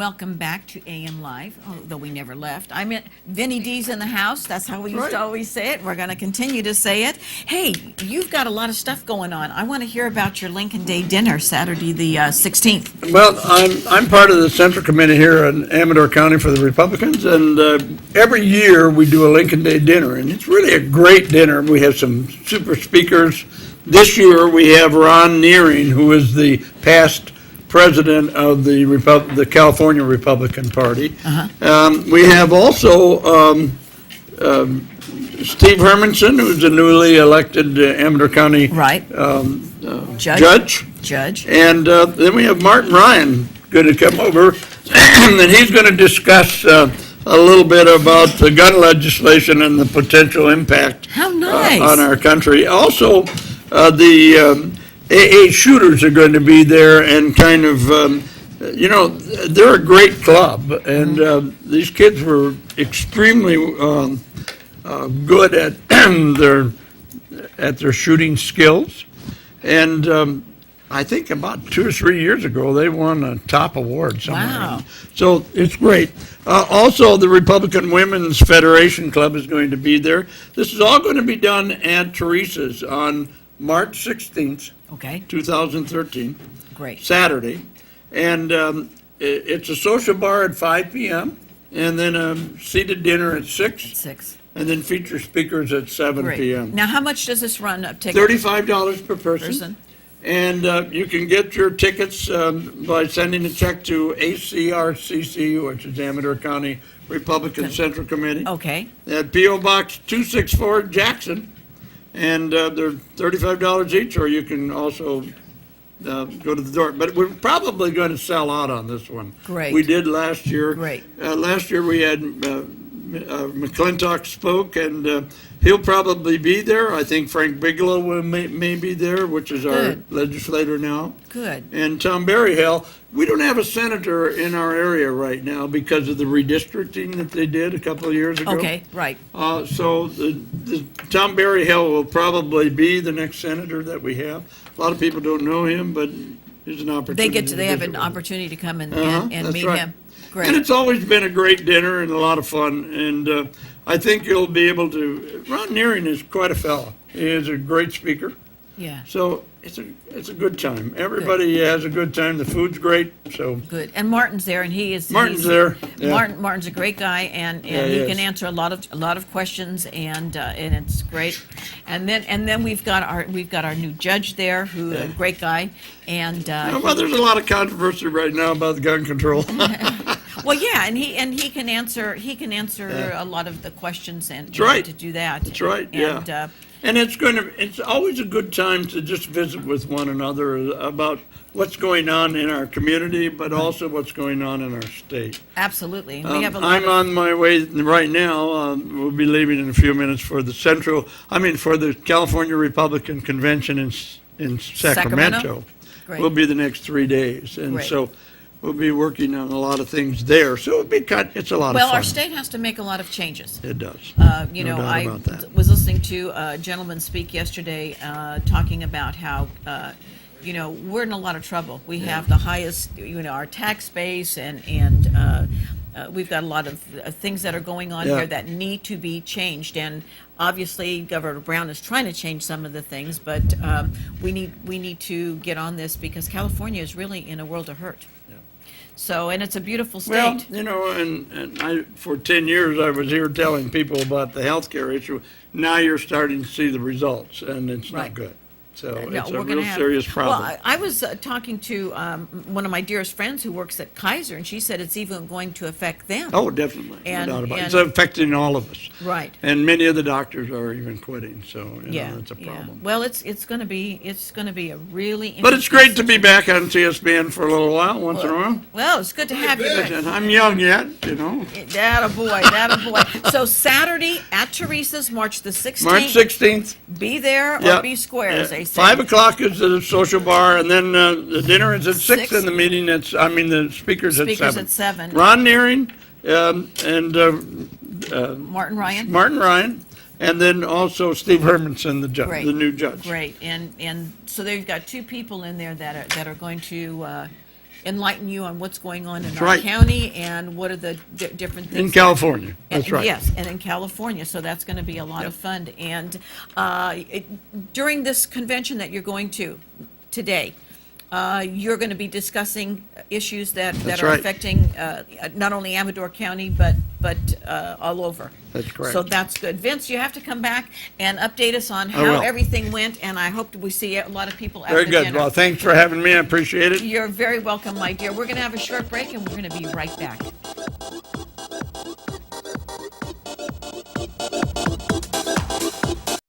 welcome back to AM Live, although we never left. I mean, Vinny D's in the house. That's how we used to always say it. We're going to continue to say it. Hey, you've got a lot of stuff going on. I want to hear about your Lincoln Day dinner, Saturday the 16th. Well, I'm part of the Central Committee here in Amador County for the Republicans, and every year we do a Lincoln Day dinner, and it's really a great dinner. We have some super speakers. This year we have Ron Nearing, who is the past president of the California Republican Party. We have also Steve Hermanson, who's a newly elected Amador County judge. And then we have Martin Ryan going to come over, and he's going to discuss a little bit about the gun legislation and the potential impact on our country. Also, the AA shooters are going to be there, and kind of, they're a great club, and these kids were extremely good at their shooting skills, and I think about 2 or 3 years ago they won a top award somewhere. Wow! So it's great. Also, the Republican Women's Federation Club is going to be there. This is all going to be done at Teresa's on March 16th. Okay. 2013. Great. Saturday. And it's a social bar at 5 p.m. and then a seated dinner at 6. At 6. And then feature speakers at 7 p.m. Now, how much does this run up ticket? $35 per person. And you can get your tickets by sending a check to ACRCC, which is Amador County Republican Central Committee. Okay. At P.O. Box 264 Jackson. And they're $35 each, or you can also go to the door. But we're probably going to sell out on this one. Great. We did last year. Great. Last year we had McClintock spoke, and he'll probably be there. I think Frank Bigelow may be there, which is our legislator now. Good. And Tom Berryhill. We don't have a senator in our area right now because of the redistricting that they did a couple of years ago. Okay, right. So Tom Berryhill will probably be the next senator that we have. A lot of people don't know him, but there's an opportunity. They have an opportunity to come and meet him. Great. And it's always been a great dinner and a lot of fun. And I think you'll be able to. Ron Nearing is quite a fellow. He is a great speaker. Yeah. So it's a good time. Everybody has a good time. The food's great. So good. And Martin's there, and he's there. Yeah. Martin's a great guy, and he can answer a lot of questions, and it's great. And then we've got our new judge there, who a great guy, and well, there's a lot of controversy right now about gun control. Well, yeah, and he can answer a lot of the questions, and to do that. That's right. And, yeah. And it's always a good time to just visit with one another about what's going on in our community, but also what's going on in our state. Absolutely. We have I'm on my way right now. We'll be leaving in a few minutes for the California Republican Convention in Sacramento. Great. We'll be the next 3 days. And so we'll be working on a lot of things there. So it's a lot of fun. Well, our state has to make a lot of changes. It does. No doubt about that. Was listening to a gentleman speak yesterday talking about how, we're in a lot of trouble. We have the highest, our tax base, and we've got a lot of things that are going on here that need to be changed. And obviously, Governor Brown is trying to change some of the things, but we need to get on this because California is really in a world of hurt. So, and it's a beautiful state. Well, and I, for 10 years, I was here telling people about the health care issue. Now you're starting to see the results, and it's not good. So it's a real serious problem. Well, I was talking to one of my dearest friends who works at Kaiser, and she said it's even going to affect them. Oh, definitely. No doubt about it. It's affecting all of us. Right. And many of the doctors are even quitting, so it's a problem. Well, it's going to be a really interesting. But it's great to be back on TSPN for a little while, once in a while. Well, it's good to have you back. I'm young yet, That-a-boy. So Saturday at Teresa's, March the 16th. March 16th. Be there or be square, as they say. 5 o'clock is the social bar, and then the dinner is at 6, and the speakers at 7. Ron Nearing and Martin Ryan. Martin Ryan, and then also Steve Hermanson, the new judge. Great, and so they've got 2 people in there that are going to enlighten you on what's going on in That's our right. county and what are the different things. In California, And- that's right. Yes, and in California, so that's going to be a lot of fun. And during this convention that you're going to today, you're going to be discussing issues that That's are right. affecting not only Amador County, but all over. That's correct. So that's good. Vince, you have to come back and update us on I how will. everything went, and I hope we see a lot of people at Very the good. dinner. Well, thanks for having me. I appreciate it. You're very welcome, my dear. We're going to have a short break, and we're going to be right back.